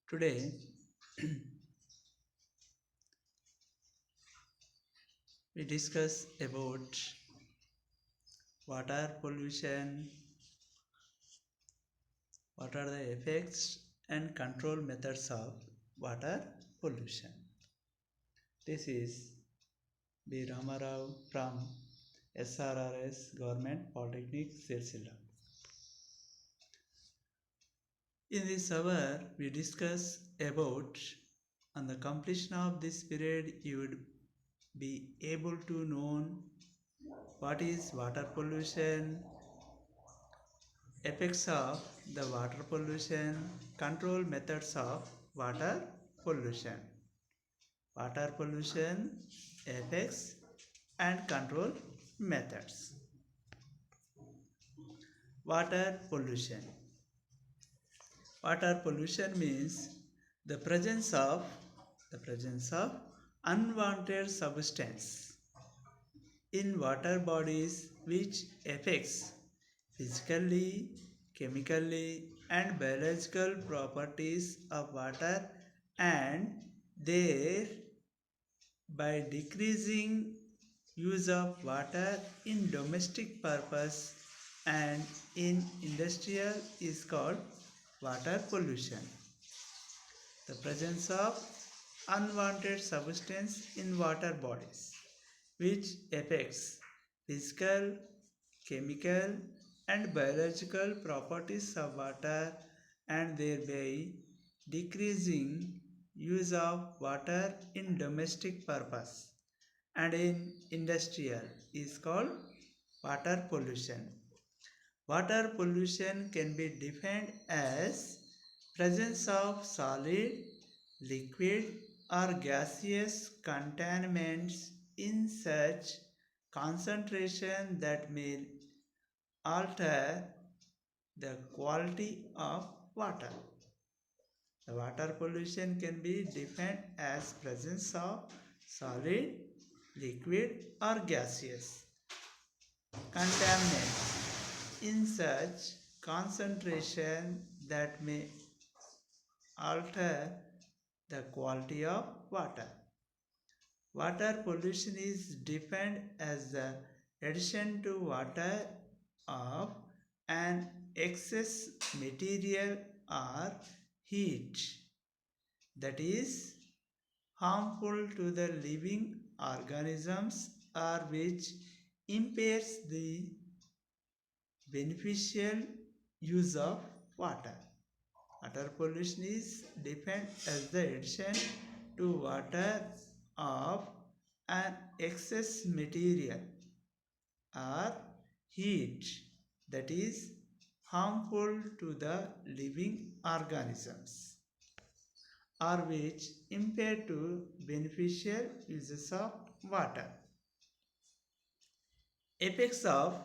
Today, we discuss about water pollution, what are the effects and control methods of water pollution. This is B. Ramarao from SRRS Government Polytechnic, Sirsila. In this hour, we discuss about on the completion of this period, you would be able to know what is water pollution, effects of the water pollution, control methods of water pollution. Water pollution, effects and control methods. Water pollution. Water pollution means the presence of unwanted substance in water bodies which affects physically, chemically and biological properties of water and there by decreasing use of water in domestic purpose and in industrial is called water pollution. The presence of unwanted substance in water bodies which affects physical, chemical and biological properties of water and thereby decreasing use of water in domestic purpose and in industrial is called water pollution. Water pollution can be defined as presence of solid, liquid or gaseous contaminants in such concentration that may alter the quality of water. The water pollution can be defined as presence of solid, liquid or gaseous contaminants in such concentration that may alter the quality of water. Water pollution is defined as the addition to water of an excess material or heat that is harmful to the living organisms or which impairs the beneficial use of water. Water pollution is defined as the addition to water of an excess material or heat that is harmful to the living organisms or which impair to beneficial uses of water. Effects of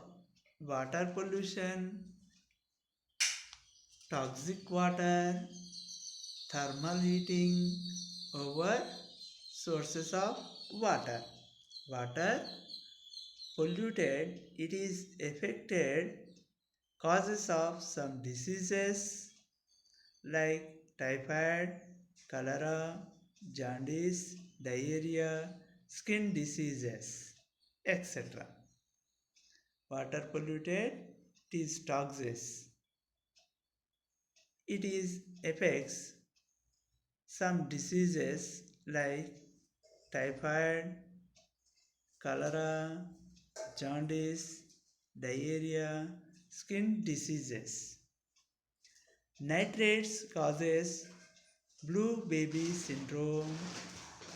water pollution, toxic water, thermal heating over sources of water. Water polluted, it is affected causes of some diseases like typhoid, cholera, jaundice, diarrhea, skin diseases, etc. Water polluted, it is toxic. It is affects some diseases like typhoid, cholera, jaundice, diarrhea, skin diseases. Nitrates causes blue baby syndrome.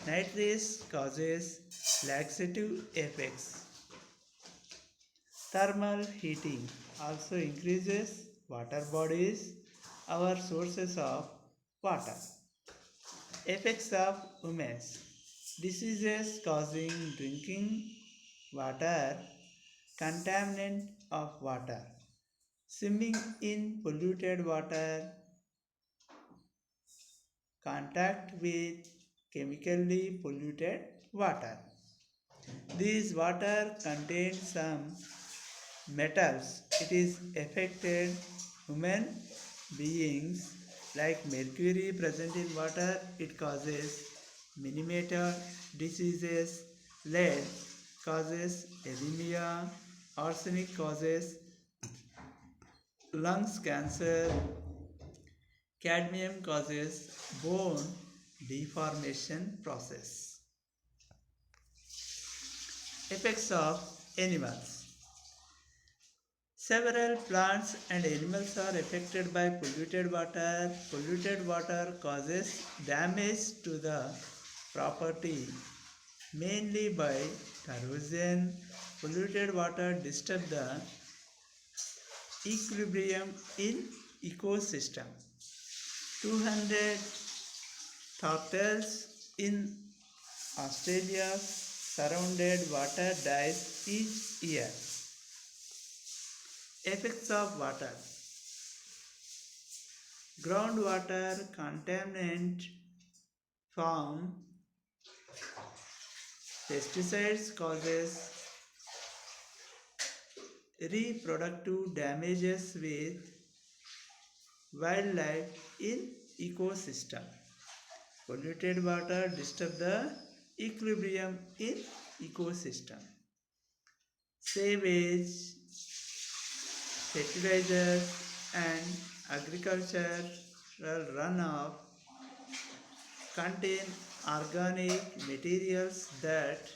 Nitrates causes laxative effects. Thermal heating also increases water bodies, our sources of water. Effects of humans. Diseases causing drinking water, contaminant of water, swimming in polluted water, contact with chemically polluted water. These water contain some metals. It is affected human beings Like mercury present in water, it causes minimator diseases, lead causes anemia, arsenic causes lungs cancer, cadmium causes bone deformation process. Effects of animals. Several plants and animals are affected by polluted water. Polluted water causes damage to the property mainly by corrosion. Polluted water disturb the equilibrium in ecosystem. 200 turtles in Australia's surrounded water dies each year. Effects of water. Groundwater contaminant from pesticides causes reproductive damages with wildlife in ecosystem. Polluted water disturb the equilibrium in ecosystem. Sewage, fertilizers and agricultural runoff contain organic materials that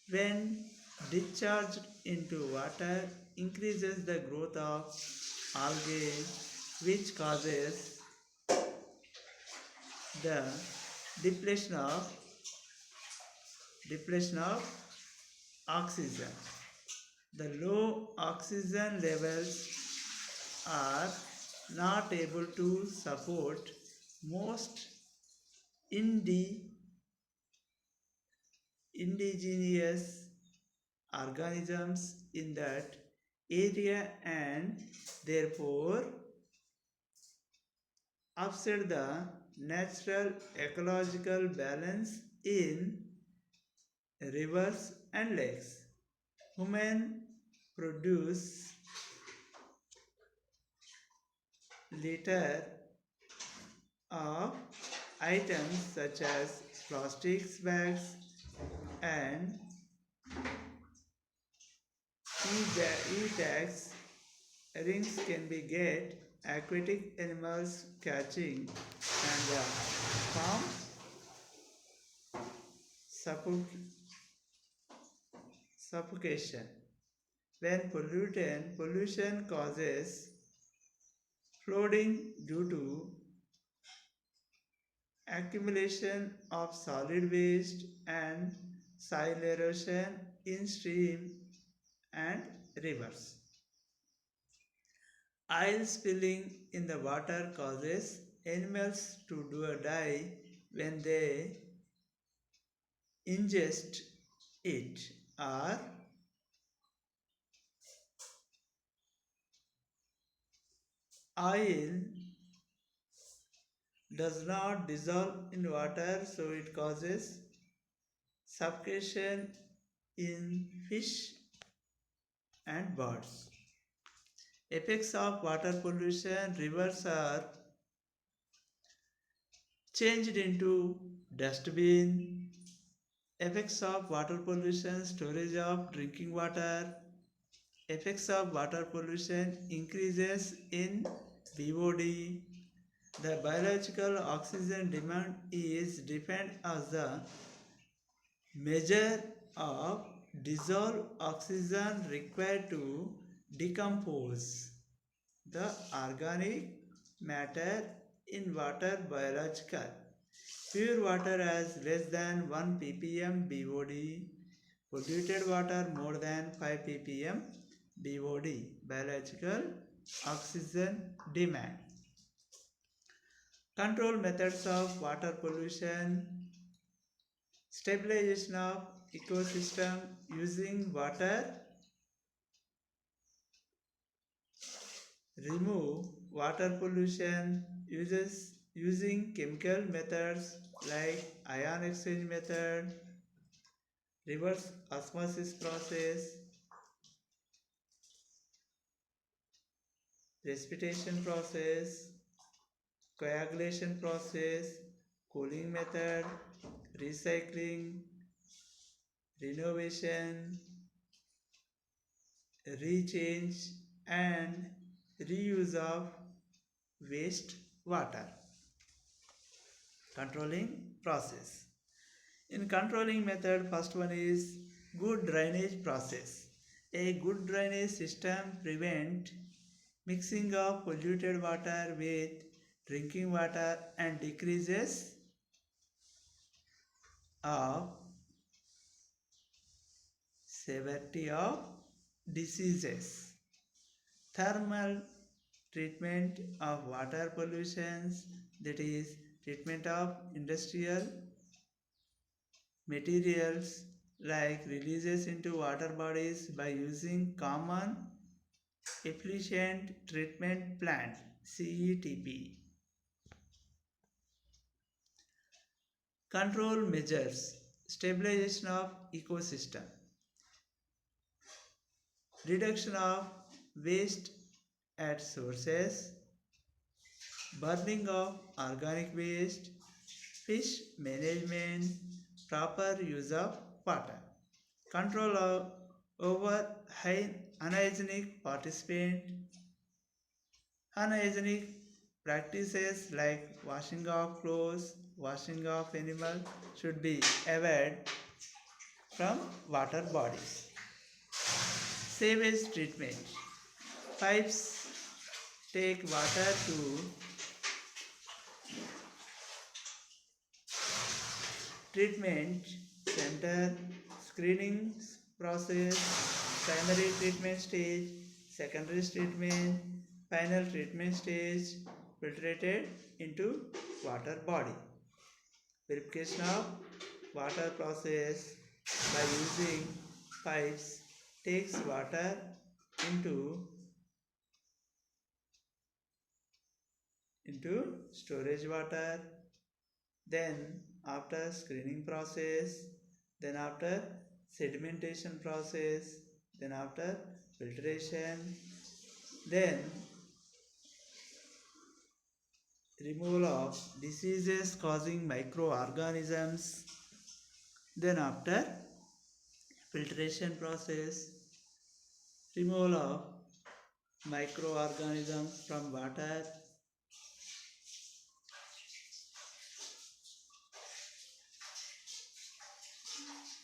when discharged into water increases the growth of algae which causes the depletion of oxygen. The low oxygen levels are not able to support most indi- indigenous organisms in that area and therefore upset the natural ecological balance in rivers and lakes. Human produce litter of items such as plastics bags and e-tags rings can be get aquatic animals catching and farm suffocation. When pollution causes flooding due to accumulation of solid waste and soil erosion in stream and rivers. Oil spilling in the water causes animals to do a die when they ingest it or oil does not dissolve in water so it causes suffocation in fish and birds. Effects of water pollution. Rivers are changed into dustbin. Effects of water pollution. Storage of drinking water. Effects of water pollution. Increases in BOD. The biological oxygen demand is defined as the measure of dissolved oxygen required to decompose the organic matter in water. Biological. Pure water has less than 1 ppm BOD. Polluted water more than 5 ppm BOD. Biological oxygen demand. Control methods of water pollution. Stabilization of ecosystem using water. Remove water pollution uses using chemical methods like ion exchange method, reverse osmosis process, precipitation process, coagulation process, cooling method, recycling, renovation, rechange, and reuse of waste water. Controlling process. In controlling method, first one is good drainage process. A good drainage system prevent mixing of polluted water with drinking water and decreases of severity of diseases. Thermal treatment of water pollutions, that is treatment of industrial materials like releases into water bodies by using common efficient treatment plant CETP. Control measures stabilization of ecosystem, reduction of waste at sources, burning of organic waste, fish management, proper use of water, control of over high unhygienic participant, unhygienic practices like washing of clothes, washing of animals should be avoided from water bodies. Sewage treatment. Pipes take water to treatment center, screening process, primary treatment stage, secondary treatment, final treatment stage, filtrated into water body. Purification of water process by using pipes takes water into storage water, then after screening process, then after sedimentation process, then after filtration, then removal of diseases causing microorganisms, then after filtration process, removal of microorganisms from water,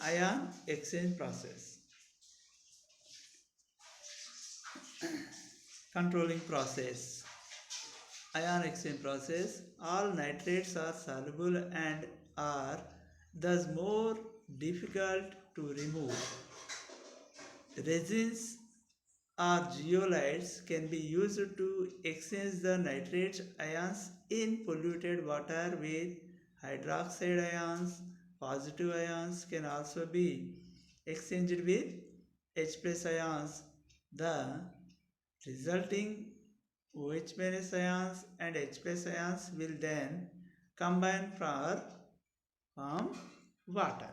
ion exchange process. Controlling process. Ion exchange process. All nitrates are soluble and are thus more difficult to remove. Resins or zeolites can be used to exchange the nitrate ions in polluted water with hydroxide ions. Positive ions can also be exchanged with H plus ions. The resulting OH minus ions and H plus ions will then combine for form water.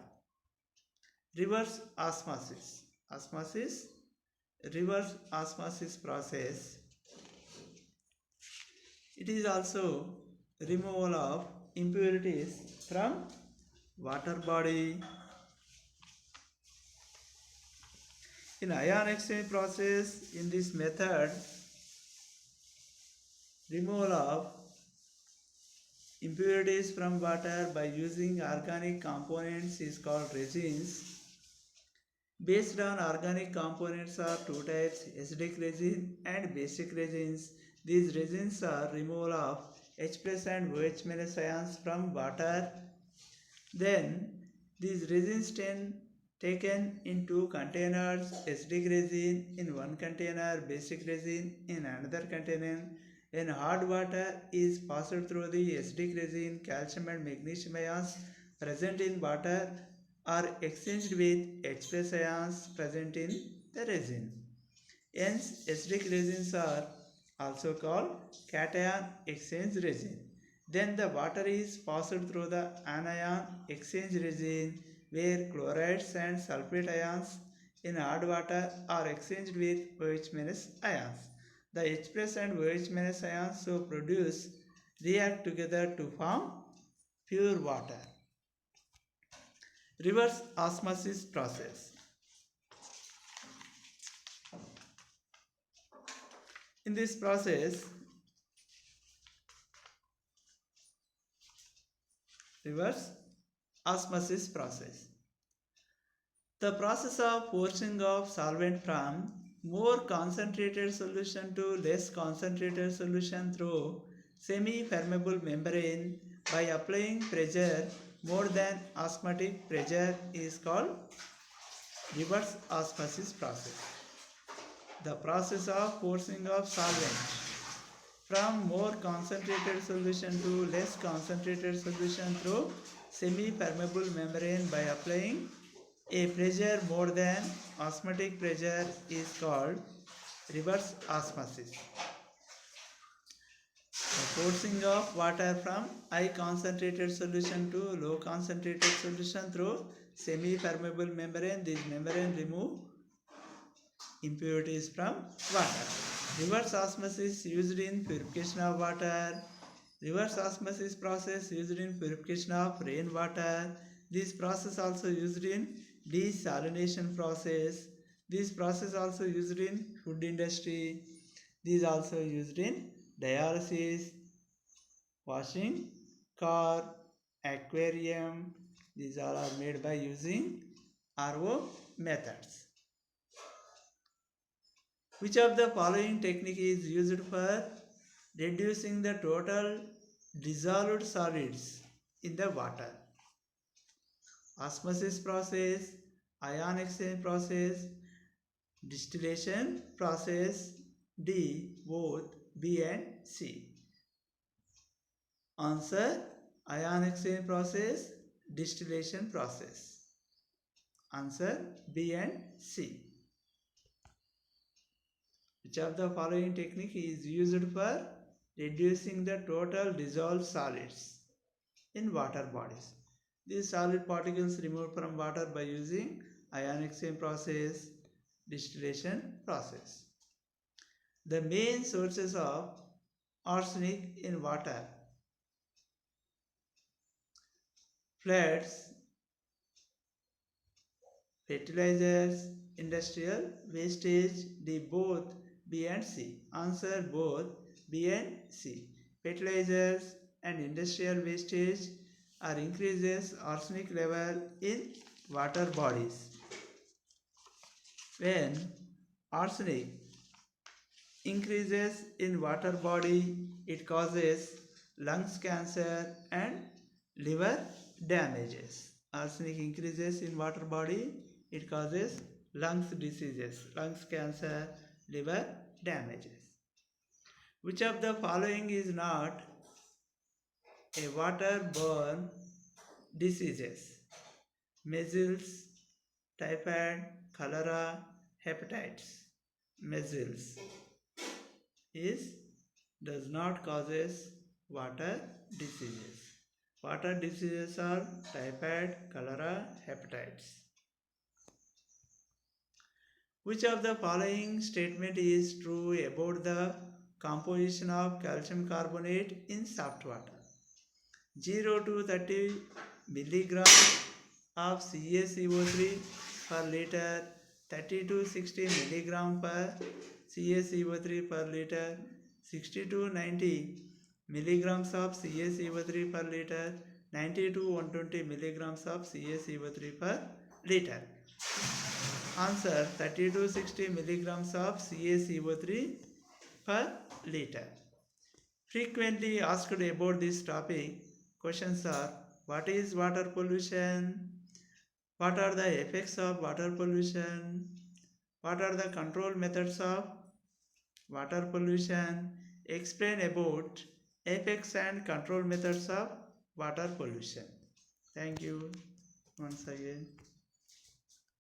Reverse osmosis. Reverse osmosis process. It is also removal of impurities from water body. In ion exchange process, in this method, removal of impurities from water by using organic components is called resins. Based on organic components are two types, acidic resin and basic resins. These resins are removal of H plus and OH minus ions from water. Then these resins taken in two containers, acidic resin in one container, basic resin in another container. When hard water is passed through the acidic resin, calcium and magnesium ions present in water are exchanged with H plus ions present in the resin. Hence, acidic resins are also called cation exchange resin. Then the water is passed through the anion exchange resin where chlorides and sulfate ions in hard water are exchanged with OH minus ions. The H plus and OH minus ions so produce react together to form pure water. Reverse osmosis process. In this process, reverse osmosis process. The process of forcing of solvent from more concentrated solution to less concentrated solution through semi-permeable membrane by applying pressure more than osmotic pressure is called reverse osmosis process. The process of forcing of solvent from more concentrated solution to less concentrated solution through semi-permeable membrane by applying a pressure more than osmotic pressure is called reverse osmosis. The forcing of water from high concentrated solution to low concentrated solution through semi-permeable membrane. This membrane remove impurities from water. Reverse osmosis used in purification of water. Reverse osmosis process used in purification of rainwater. This process also used in desalination process. This process also used in food industry. This also used in dialysis, washing car, aquarium. These all are made by using RO methods. Which of the following technique is used for reducing the total dissolved solids in the water? Osmosis process, ion exchange process, distillation process. D. Both B and C. Answer: ion exchange process, distillation process. Answer: B and C. Which of the following technique is used for reducing the total dissolved solids in water bodies? These solid particles removed from water by using ion exchange process, distillation process. The main sources of arsenic in water: floods, fertilizers, industrial wastage. D. Both B and C. Answer: both B and C. Fertilizers and industrial wastage are increases arsenic level in water bodies. When arsenic increases in water body, it causes lungs cancer and liver damages. Arsenic increases in water body, it causes lungs diseases, lungs cancer, liver damages. Which of the following is not a waterborne diseases? Measles, typhoid, cholera, hepatitis. Measles does not causes water diseases. Water diseases are typhoid, cholera, hepatitis. Which of the following statement is true about the composition of calcium carbonate in soft water? 0 to 30 milligrams of CaCO3 per liter, 30 to 60 milligram per CaCO3 per liter, 60 to 90 milligrams of CaCO3 per liter, 90 to 120 milligrams of CaCO3 per liter. Answer: 30 to 60 milligrams of CaCO3 per liter. Frequently asked about this topic questions are: what is water pollution? What are the effects of water pollution? What are the control methods of water pollution? Explain about effects and control methods of water pollution. Thank you once again.